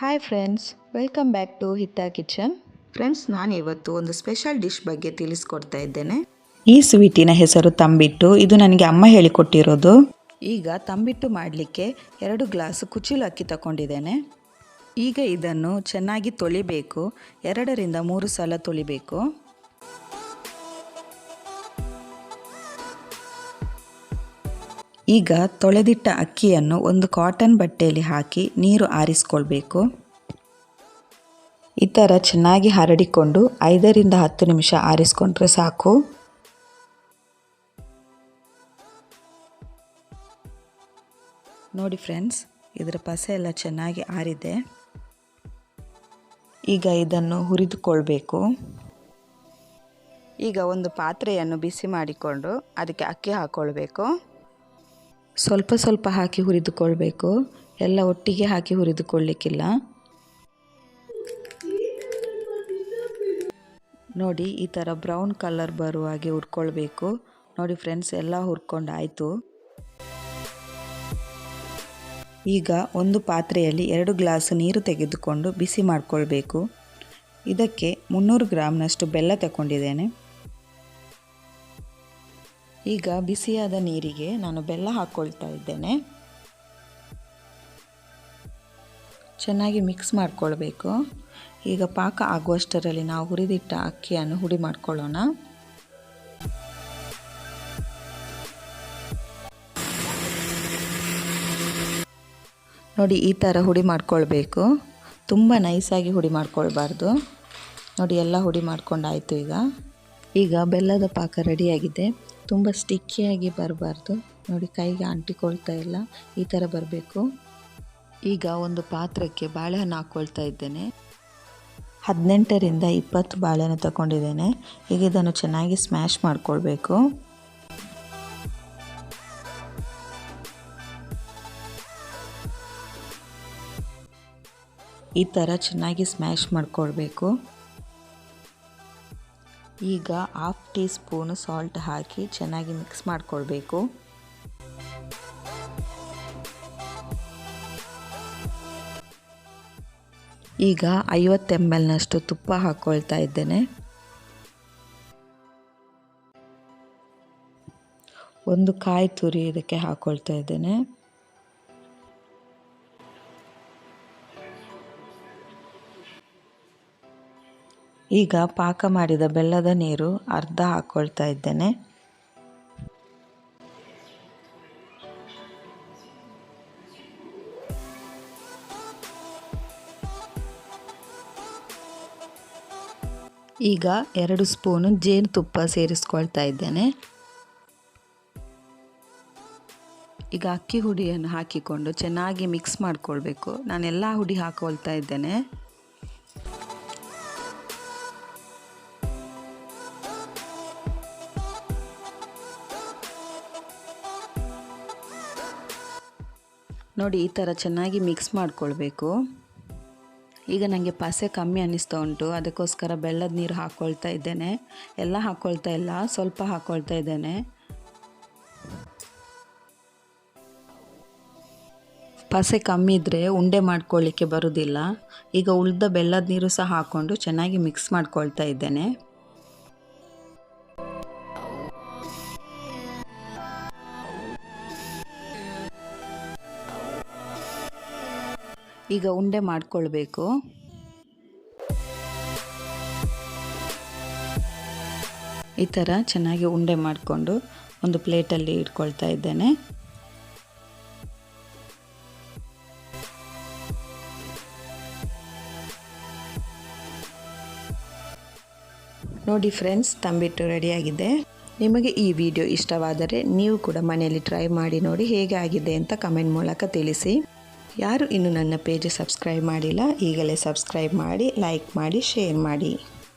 Hi friends, welcome back to Hita kitchen. Friends, ನಾನು ಇವತ್ತು ಒಂದು ಸ್ಪೆಷಲ್ ಡಿಶ್ ಬಗ್ಗೆ ತಿಳಿಸ್ಕೊಡ್ತಾ ಇದ್ದೇನೆ. ಈ ಸ್ವೀಟಿನ ಹೆಸರು ತಂಬಿಟ್ಟು. ಇದು ನನಗೆ ಅಮ್ಮ ಹೇಳಿಕೊಟ್ಟಿರೋದು. ಈಗ ತಂಬಿಟ್ಟು ಮಾಡಲಿಕ್ಕೆ 2 ಗ್ಲಾಸ್ ಕುಚಿಲು ಅಕ್ಕಿ ತಗೊಂಡಿದ್ದೇನೆ. ಈಗ ಇದನ್ನು ಚೆನ್ನಾಗಿ ತೊಳಿಬೇಕು. 2 ರಿಂದ 3 ಸಲ ತೊಳಿಬೇಕು. ಈಗ ತೊಳೆದಿಟ್ಟ ಅಕ್ಕಿಯನ್ನು ಒಂದು ಕಾಟನ್ ಬಟ್ಟೆಯಲ್ಲಿ ಹಾಕಿ ನೀರು ಆರಿಸ್ಕೊಳ್ಬೇಕು. ಈ ಥರ ಚೆನ್ನಾಗಿ ಹರಡಿಕೊಂಡು 5 ರಿಂದ 10 ನಿಮಿಷ ಆರಿಸ್ಕೊಂಡ್ರೆ ಸಾಕು. ನೋಡಿ ಫ್ರೆಂಡ್ಸ್, ಇದರ ಪಸೆ ಎಲ್ಲ ಚೆನ್ನಾಗಿ ಆರಿದೆ. ಈಗ ಇದನ್ನು ಹುರಿದುಕೊಳ್ಬೇಕು. ಈಗ ಒಂದು ಪಾತ್ರೆಯನ್ನು ಬಿಸಿ ಮಾಡಿಕೊಂಡು ಅದಕ್ಕೆ ಅಕ್ಕಿ ಹಾಕ್ಕೊಳ್ಬೇಕು. ಸ್ವಲ್ಪ ಸ್ವಲ್ಪ ಹಾಕಿ ಹುರಿದುಕೊಳ್ಬೇಕು. ಎಲ್ಲ ಒಟ್ಟಿಗೆ ಹಾಕಿ ಹುರಿದುಕೊಳ್ಳಿಕ್ಕಿಲ್ಲ. ನೋಡಿ, ಈ ಥರ ಬ್ರೌನ್ ಕಲರ್ ಬರುವ ಹಾಗೆ ಹುರ್ಕೊಳ್ಬೇಕು. ನೋಡಿ ಫ್ರೆಂಡ್ಸ್, ಎಲ್ಲ ಹುರ್ಕೊಂಡಾಯಿತು. ಈಗ ಒಂದು ಪಾತ್ರೆಯಲ್ಲಿ 2 ಗ್ಲಾಸ್ ನೀರು ತೆಗೆದುಕೊಂಡು ಬಿಸಿ ಮಾಡಿಕೊಳ್ಬೇಕು. ಇದಕ್ಕೆ 300 ಗ್ರಾಮ್ನಷ್ಟು ಬೆಲ್ಲ ತಗೊಂಡಿದ್ದೇನೆ. ಈಗ ಬಿಸಿಯಾದ ನೀರಿಗೆ ನಾನು ಬೆಲ್ಲ ಹಾಕ್ಕೊಳ್ತಾ ಇದ್ದೇನೆ. ಚೆನ್ನಾಗಿ ಮಿಕ್ಸ್ ಮಾಡಿಕೊಳ್ಬೇಕು. ಈಗ ಪಾಕ ಆಗುವಷ್ಟರಲ್ಲಿ ನಾವು ಹುರಿದಿಟ್ಟ ಅಕ್ಕಿಯನ್ನು ಹುಡಿ ಮಾಡ್ಕೊಳ್ಳೋಣ. ನೋಡಿ, ಈ ಥರ ಹುಡಿ ಮಾಡ್ಕೊಳ್ಬೇಕು. ತುಂಬ ನೈಸಾಗಿ ಹುಡಿ ಮಾಡ್ಕೊಳ್ಬಾರ್ದು. ನೋಡಿ, ಎಲ್ಲ ಹುಡಿ ಮಾಡ್ಕೊಂಡಾಯಿತು. ಈಗ ಬೆಲ್ಲದ ಪಾಕ ರೆಡಿಯಾಗಿದೆ. ತುಂಬ ಸ್ಟಿಕ್ಕಿಯಾಗಿ ಬರಬಾರ್ದು. ನೋಡಿ, ಕೈಗೆ ಅಂಟಿಕೊಳ್ತಾ ಇಲ್ಲ, ಈ ಥರ ಬರಬೇಕು. ಈಗ ಒಂದು ಪಾತ್ರಕ್ಕೆ ಬಾಳೆಹಣ್ಣು ಹಾಕ್ಕೊಳ್ತಾ ಇದ್ದೇನೆ. 18 ರಿಂದ 20 ಬಾಳೆಹಣ್ಣು ತಗೊಂಡಿದ್ದೇನೆ. ಈಗ ಇದನ್ನು ಚೆನ್ನಾಗಿ ಸ್ಮ್ಯಾಶ್ ಮಾಡಿಕೊಳ್ಬೇಕು. ಈ ಥರ ಚೆನ್ನಾಗಿ ಸ್ಮ್ಯಾಶ್ ಮಾಡಿಕೊಳ್ಬೇಕು. ಈಗ 1/2 ಟೀ ಸ್ಪೂನ್ ಸಾಲ್ಟ್ ಹಾಕಿ ಚೆನ್ನಾಗಿ ಮಿಕ್ಸ್ ಮಾಡಿಕೊಳ್ಬೇಕು. ಈಗ 50 ml ತುಪ್ಪ ಹಾಕ್ಕೊಳ್ತಾ ಇದ್ದೇನೆ. ಒಂದು ಕಾಯಿ ತುರಿ ಇದಕ್ಕೆ ಹಾಕ್ಕೊಳ್ತಾ ಇದ್ದೇನೆ. ಈಗ ಪಾಕ ಮಾಡಿದ ಬೆಲ್ಲದ ನೀರು ಅರ್ಧ ಹಾಕ್ಕೊಳ್ತಾ ಇದ್ದೇನೆ. ಈಗ 2 ಸ್ಪೂನು ಜೇನುತುಪ್ಪ ಸೇರಿಸ್ಕೊಳ್ತಾ ಇದ್ದೇನೆ. ಈಗ ಅಕ್ಕಿ ಹುಡಿಯನ್ನು ಹಾಕಿಕೊಂಡು ಚೆನ್ನಾಗಿ ಮಿಕ್ಸ್ ಮಾಡಿಕೊಳ್ಬೇಕು. ನಾನೆಲ್ಲ ಹುಡಿ ಹಾಕ್ಕೊಳ್ತಾ ಇದ್ದೇನೆ. ನೋಡಿ, ಈ ಥರ ಚೆನ್ನಾಗಿ ಮಿಕ್ಸ್ ಮಾಡಿಕೊಳ್ಬೇಕು. ಈಗ ನನಗೆ ಪಸೆ ಕಮ್ಮಿ ಅನ್ನಿಸ್ತಾ ಉಂಟು, ಅದಕ್ಕೋಸ್ಕರ ಬೆಲ್ಲದ ನೀರು ಹಾಕ್ಕೊಳ್ತಾ ಇದ್ದೇನೆ. ಎಲ್ಲ ಹಾಕ್ಕೊಳ್ತಾ ಇಲ್ಲ, ಸ್ವಲ್ಪ ಹಾಕ್ಕೊಳ್ತಾ ಇದ್ದೇನೆ. ಪಸೆ ಕಮ್ಮಿ ಇದ್ದರೆ ಉಂಡೆ ಮಾಡ್ಕೊಳ್ಳಿಕ್ಕೆ ಬರೋದಿಲ್ಲ. ಈಗ ಉಳಿದ ಬೆಲ್ಲದ ನೀರು ಸಹ ಹಾಕ್ಕೊಂಡು ಚೆನ್ನಾಗಿ ಮಿಕ್ಸ್ ಮಾಡ್ಕೊಳ್ತಾ ಇದ್ದೇನೆ. ಈಗ ಉಂಡೆ ಮಾಡಿಕೊಳ್ಬೇಕು. ಈ ಥರ ಚೆನ್ನಾಗಿ ಉಂಡೆ ಮಾಡಿಕೊಂಡು ಒಂದು ಪ್ಲೇಟಲ್ಲಿ ಇಟ್ಕೊಳ್ತಾ ಇದ್ದೇನೆ. ನೋಡಿ ಫ್ರೆಂಡ್ಸ್, ತಂಬಿಟ್ಟು ರೆಡಿಯಾಗಿದೆ. ನಿಮಗೆ ಈ ವಿಡಿಯೋ ಇಷ್ಟವಾದರೆ ನೀವು ಕೂಡ ಮನೆಯಲ್ಲಿ ಟ್ರೈ ಮಾಡಿ ನೋಡಿ ಹೇಗೆ ಆಗಿದೆ ಅಂತ ಕಮೆಂಟ್ ಮೂಲಕ ತಿಳಿಸಿ. ಯಾರು ಇನ್ನೂ ನನ್ನ ಪೇಜ್ ಸಬ್ಸ್ಕ್ರೈಬ್ ಮಾಡಿಲ್ಲ, ಈಗಲೇ ಸಬ್ಸ್ಕ್ರೈಬ್ ಮಾಡಿ, ಲೈಕ್ ಮಾಡಿ, ಶೇರ್ ಮಾಡಿ.